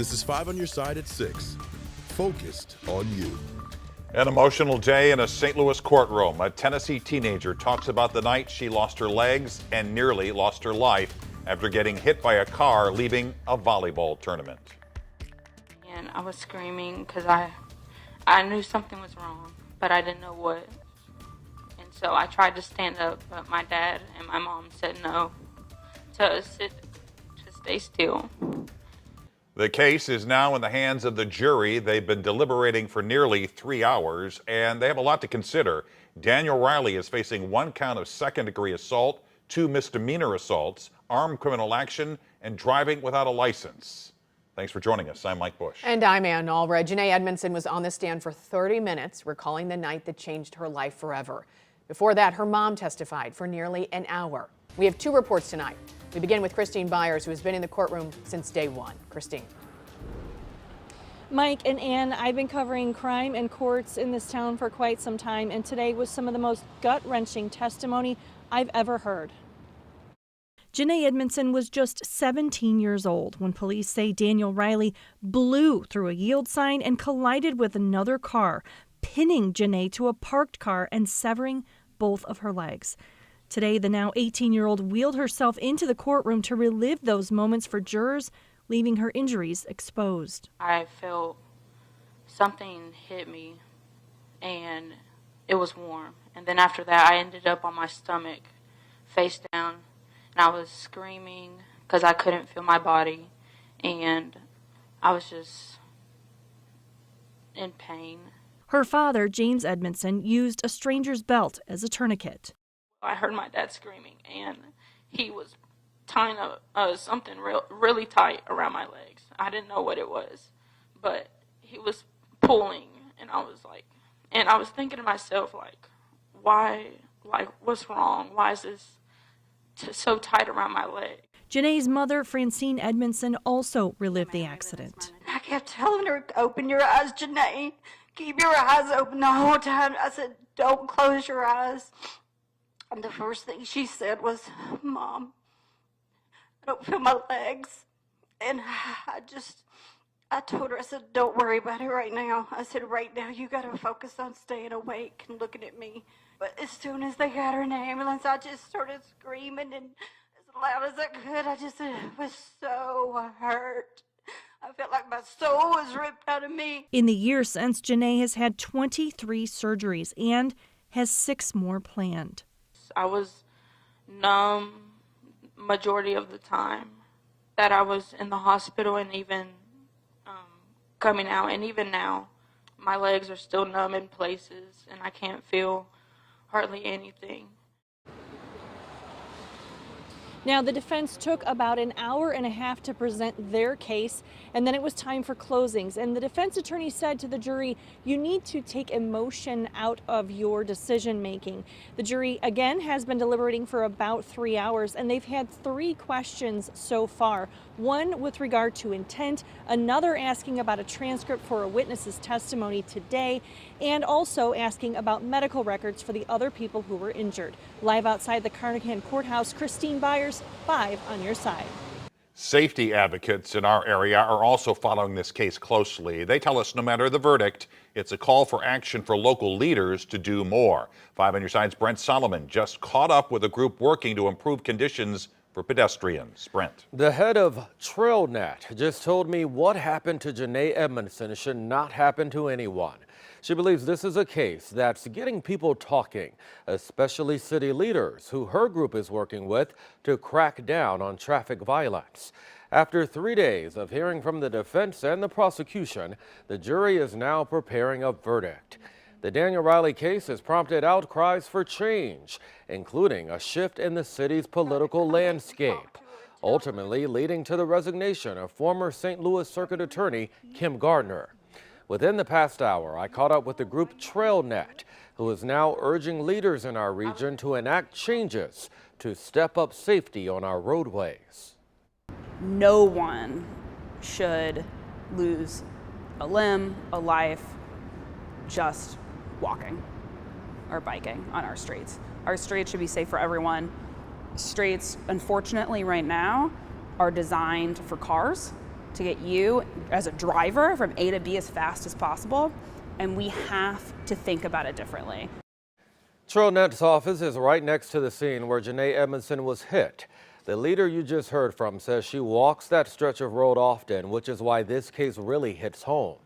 This is 5 on your side at 6. Focused on you. An emotional day in a St. Louis courtroom. A Tennessee teenager talks about the night she lost her legs and nearly lost her life after getting hit by a car leaving a volleyball tournament. And I was screaming because I knew something was wrong, but I didn't know what. And so I tried to stand up, but my dad and my mom said no, to stay still. The case is now in the hands of the jury. They've been deliberating for nearly 3 hours, and they have a lot to consider. Daniel Riley is facing 1 count of second-degree assault, 2 misdemeanor assaults, armed criminal action, and driving without a license. Thanks for joining us. I'm Mike Bush. And I'm Ann Allred. Janae Edmondson was on the stand for 30 minutes, recalling the night that changed her life forever. Before that, her mom testified for nearly an hour. We have 2 reports tonight. We begin with Christine Byers, who has been in the courtroom since day one. Christine. Mike and Ann, I've been covering crime and courts in this town for quite some time, and today was some of the most gut-wrenching testimony I've ever heard. Janae Edmondson was just 17 years old when police say Daniel Riley blew through a yield sign and collided with another car, pinning Janae to a parked car and severing both of her legs. Today, the now 18-year-old wheeled herself into the courtroom to relive those moments for jurors, leaving her injuries exposed. I felt something hit me, and it was warm. And then after that, I ended up on my stomach, face down, and I was screaming because I couldn't feel my body, and I was just in pain. Her father, James Edmondson, used a stranger's belt as a tourniquet. I heard my dad screaming, and he was tying something really tight around my legs. I didn't know what it was, but he was pulling, and I was thinking to myself, why, what's wrong? Why is this so tight around my leg? Janae's mother, Francine Edmondson, also relived the accident. I kept telling her, open your eyes, Janae. Keep your eyes open the whole time. I said, don't close your eyes. And the first thing she said was, Mom, I don't feel my legs. And I told her, I said, don't worry about it right now. I said, right now you got to focus on staying awake and looking at me. But as soon as they got her in the ambulance, I just started screaming and as loud as I could. I just was so hurt. I felt like my soul was ripped out of me. In the year since, Janae has had 23 surgeries and has 6 more planned. I was numb majority of the time that I was in the hospital, and even coming out, and even now my legs are still numb in places and I can't feel hardly anything. Now, the defense took about an hour and a half to present their case, and then it was time for closings. And the defense attorney said to the jury, you need to take emotion out of your decision making. The jury, again, has been deliberating for about 3 hours, and they've had 3 questions so far. One with regard to intent, another asking about a transcript for a witness's testimony today, and also asking about medical records for the other people who were injured. Live outside the Carnahan Courthouse, Christine Byers, 5 on your side. Safety advocates in our area are also following this case closely. They tell us no matter the verdict, it's a call for action for local leaders to do more. 5 on your side's Brent Solomon just caught up with a group working to improve conditions for pedestrians. Brent. The head of TrailNet just told me what happened to Janae Edmondson should not happen to anyone. She believes this is a case that's getting people talking, especially city leaders who her group is working with to crack down on traffic violence. After 3 days of hearing from the defense and the prosecution, the jury is now preparing a verdict. The Daniel Riley case has prompted outcries for change, including a shift in the city's political landscape, ultimately leading to the resignation of former St. Louis Circuit Attorney Kim Gardner. Within the past hour, I caught up with the group TrailNet, who is now urging leaders in our region to enact changes to step up safety on our roadways. No one should lose a limb, a life, just walking or biking on our streets. Our streets should be safe for everyone. Streets, unfortunately, right now are designed for cars to get you as a driver from A to B as fast as possible, and we have to think about it differently. TrailNet's office is right next to the scene where Janae Edmondson was hit. The leader you just heard from says she walks that stretch of road often, which is why this case really hits home.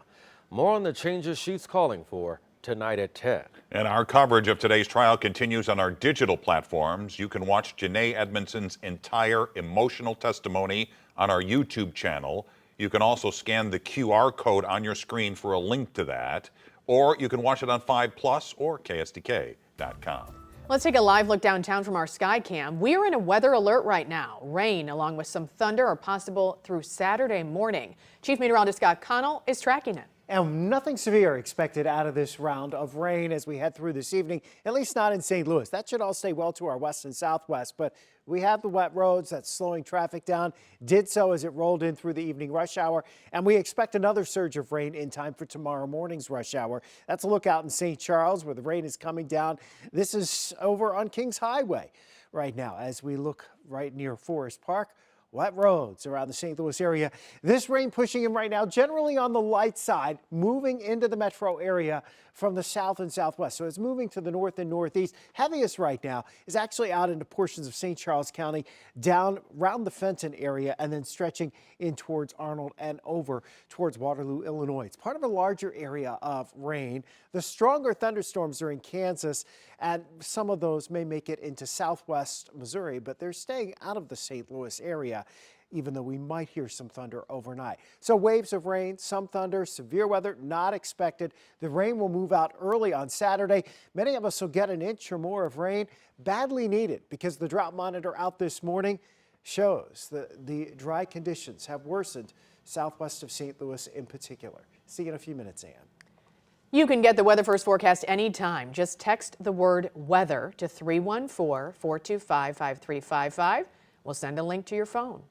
More on the changes she's calling for tonight at 10. And our coverage of today's trial continues on our digital platforms. You can watch Janae Edmondson's entire emotional testimony on our YouTube channel. You can also scan the QR code on your screen for a link to that, or you can watch it on 5+ or KSDK.com. Let's take a live look downtown from our sky cam. We are in a weather alert right now. Rain along with some thunder are possible through Saturday morning. Chief Meteorologist Scott Connell is tracking it. And nothing severe expected out of this round of rain as we head through this evening, at least not in St. Louis. That should all stay well to our west and southwest, but we have the wet roads that's slowing traffic down. Did so as it rolled in through the evening rush hour, and we expect another surge of rain in time for tomorrow morning's rush hour. That's a lookout in St. Charles where the rain is coming down. This is over on Kings Highway right now as we look right near Forest Park. Wet roads around the St. Louis area. This rain pushing in right now, generally on the light side, moving into the metro area from the south and southwest. So it's moving to the north and northeast. Heaviest right now is actually out into portions of St. Charles County, down around the Fenton area, and then stretching in towards Arnold and over towards Waterloo, Illinois. It's part of a larger area of rain. The stronger thunderstorms are in Kansas, and some of those may make it into southwest Missouri, but they're staying out of the St. Louis area, even though we might hear some thunder overnight. So waves of rain, some thunder, severe weather not expected. The rain will move out early on Saturday. Many of us will get an inch or more of rain, badly needed, because the drought monitor out this morning shows that the dry conditions have worsened southwest of St. Louis in particular. See you in a few minutes, Ann. You can get the Weather First forecast anytime. Just text the word weather to 314-425-5355. We'll send a link to your phone.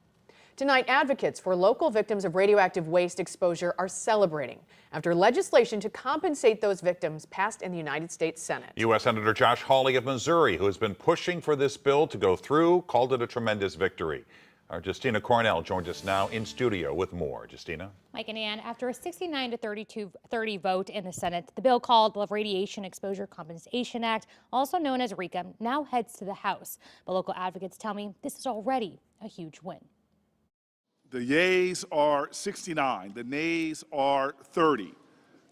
Tonight, advocates for local victims of radioactive waste exposure are celebrating after legislation to compensate those victims passed in the United States Senate. U.S. Senator Josh Hawley of Missouri, who has been pushing for this bill to go through, called it a tremendous victory. Our Justina Cornell joins us now in studio with more. Justina? Mike and Ann, after a 69 to 30 vote in the Senate, the bill called the Radiation Exposure Compensation Act, also known as RECA, now heads to the House. But local advocates tell me this is already a huge win. The yeas are 69, the nays are 30.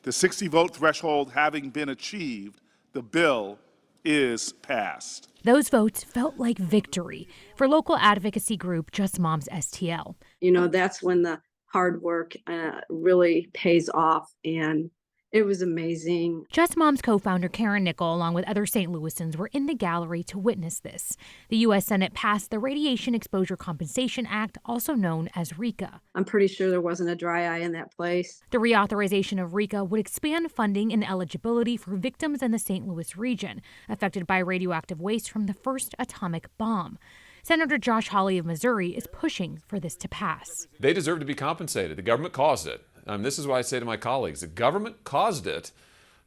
The 60 vote threshold having been achieved, the bill is passed. Those votes felt like victory for local advocacy group Just Moms STL. You know, that's when the hard work really pays off, and it was amazing. Just Moms co-founder Karen Nickel, along with other St. Louisans, were in the gallery to witness this. The U.S. Senate passed the Radiation Exposure Compensation Act, also known as RECA. I'm pretty sure there wasn't a dry eye in that place. The reauthorization of RECA would expand funding and eligibility for victims in the St. Louis region affected by radioactive waste from the first atomic bomb. Senator Josh Hawley of Missouri is pushing for this to pass. They deserve to be compensated. The government caused it. This is what I say to my colleagues. The government caused it.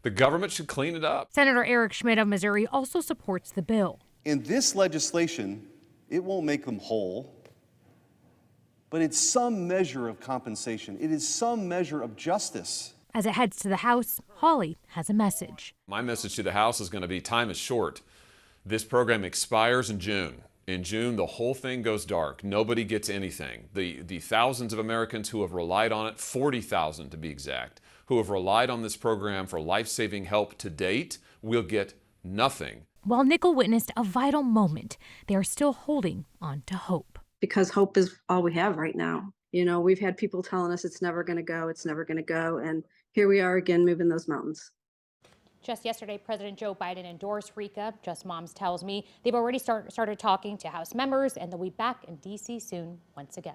The government should clean it up. Senator Eric Schmidt of Missouri also supports the bill. In this legislation, it won't make them whole, but it's some measure of compensation. It is some measure of justice. As it heads to the House, Hawley has a message. My message to the House is going to be time is short. This program expires in June. In June, the whole thing goes dark. Nobody gets anything. The thousands of Americans who have relied on it, 40,000 to be exact, who have relied on this program for life-saving help to date, will get nothing. While Nickel witnessed a vital moment, they are still holding on to hope. Because hope is all we have right now. You know, we've had people telling us it's never going to go, it's never going to go, and here we are again moving those mountains. Just yesterday, President Joe Biden endorsed RECA. Just Moms tells me they've already started talking to House members, and they'll be back in D.C. soon once again.